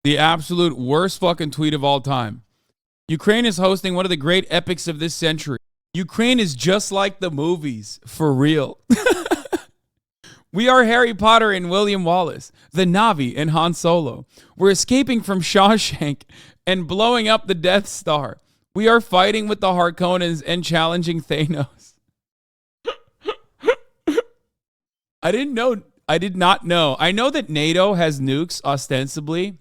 The absolute worst fucking tweet of all time. Ukraine is hosting one of the great epics of this century. Ukraine is just like the movies, for real. We are Harry Potter and William Wallace, the Na'vi and Han Solo. We're escaping from Shawshank and blowing up the Death Star. We are fighting with the Harkonnens and challenging Thanos. I did not know. I know that NATO has nukes, ostensibly,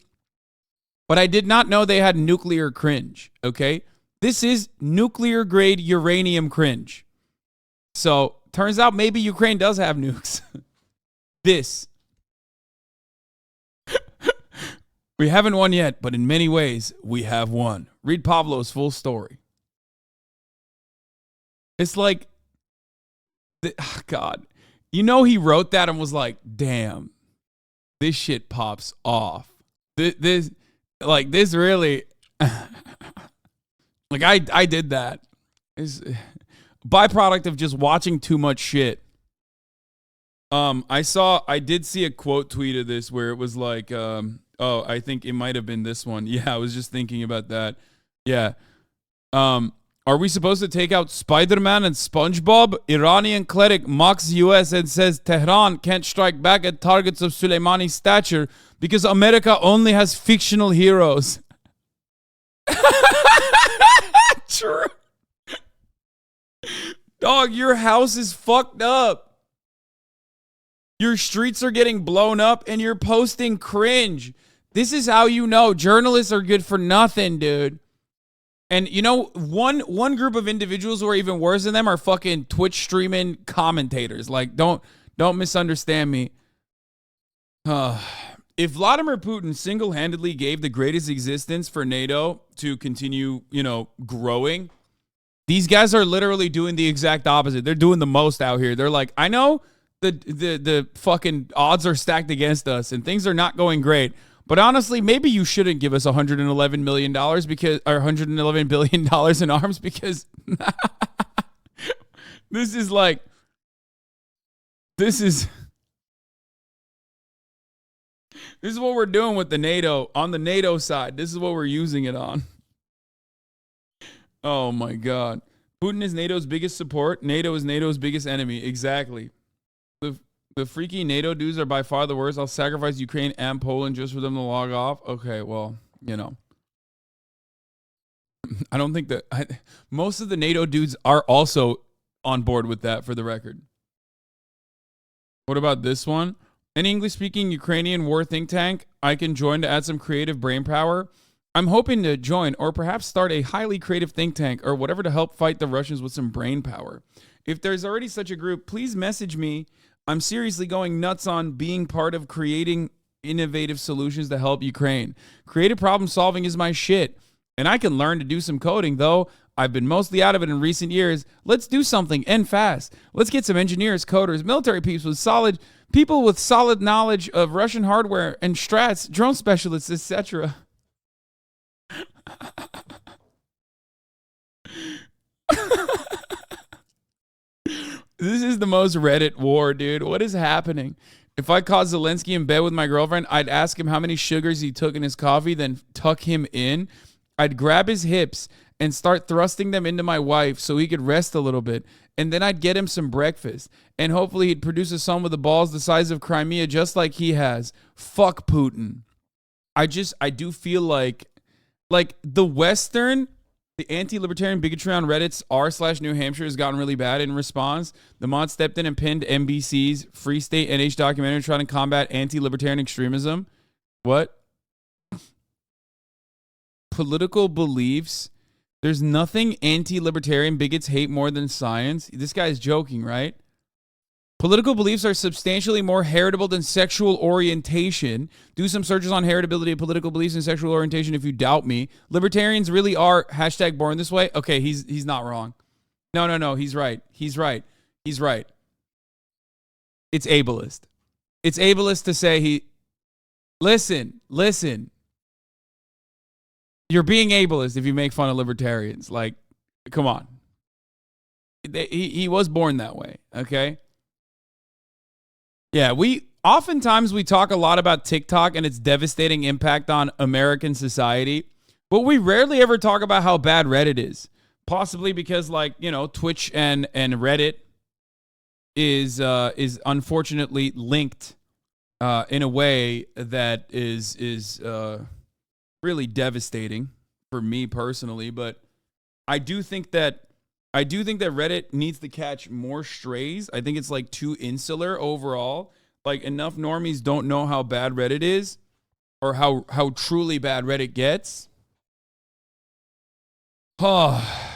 but I did not know they had nuclear cringe, okay? This is nuclear grade uranium cringe. So, turns out maybe Ukraine does have nukes. This. We haven't won yet, but in many ways, we have won. Read Pablo's full story. It's like, God. You know he wrote that and was like, damn, this shit pops off. This really, like I did that. It's byproduct of just watching too much shit. I did see a quote tweet of this where it was like, I think it might have been this one. Yeah, I was just thinking about that. Yeah. Are we supposed to take out Spider-Man and SpongeBob? Iranian cleric mocks US and says Tehran can't strike back at targets of Soleimani's stature because America only has fictional heroes. True. Dog, your house is fucked up. Your streets are getting blown up and you're posting cringe. This is how you know journalists are good for nothing, dude. And you know, one group of individuals who are even worse than them are fucking Twitch streaming commentators. Like, don't misunderstand me. If Vladimir Putin single-handedly gave the greatest existence for NATO to continue, growing, these guys are literally doing the exact opposite. They're doing the most out here. They're like, I know the fucking odds are stacked against us and things are not going great. But honestly, maybe you shouldn't give us $111 million because, or $111 billion in arms because this is what we're doing with the NATO, on the NATO side. This is what we're using it on. Oh my God. Putin is NATO's biggest support. NATO is NATO's biggest enemy. Exactly. The freaky NATO dudes are by far the worst. I'll sacrifice Ukraine and Poland just for them to log off. Okay, well, I don't think that most of the NATO dudes are also on board with that, for the record. What about this one? An English-speaking Ukrainian war think tank I can join to add some creative brain power. I'm hoping to join or perhaps start a highly creative think tank or whatever to help fight the Russians with some brain power. If there's already such a group, please message me. I'm seriously going nuts on being part of creating innovative solutions to help Ukraine. Creative problem solving is my shit. And I can learn to do some coding, though I've been mostly out of it in recent years. Let's do something and fast. Let's get some engineers, coders, military people with solid knowledge of Russian hardware and strats, drone specialists, etc. This is the most Reddit war, dude. What is happening? If I caught Zelensky in bed with my girlfriend, I'd ask him how many sugars he took in his coffee, then tuck him in. I'd grab his hips and start thrusting them into my wife so he could rest a little bit. And then I'd get him some breakfast. And hopefully he'd produce a son with the balls the size of Crimea just like he has. Fuck Putin. I do feel like the Western... The anti-libertarian bigotry on Reddit's r/New Hampshire has gotten really bad. In response, the mod stepped in and pinned NBC's Free State NH documentary trying to combat anti-libertarian extremism. What? Political beliefs. There's nothing anti-libertarian bigots hate more than science. This guy's joking, right? Political beliefs are substantially more heritable than sexual orientation. Do some searches on heritability of political beliefs and sexual orientation if you doubt me. Libertarians really are #born this way. Okay, he's not wrong. No, he's right. He's right. It's ableist. It's ableist to say Listen. You're being ableist if you make fun of libertarians. Like, come on. He was born that way, okay? Yeah, oftentimes we talk a lot about TikTok and its devastating impact on American society, but we rarely ever talk about how bad Reddit is. Possibly because, like, you know, Twitch and Reddit is unfortunately linked in a way that is really devastating for me personally. But I do think that Reddit needs to catch more strays. I think it's like too insular overall. Like, enough normies don't know how bad Reddit is, or how truly bad Reddit gets. Oh.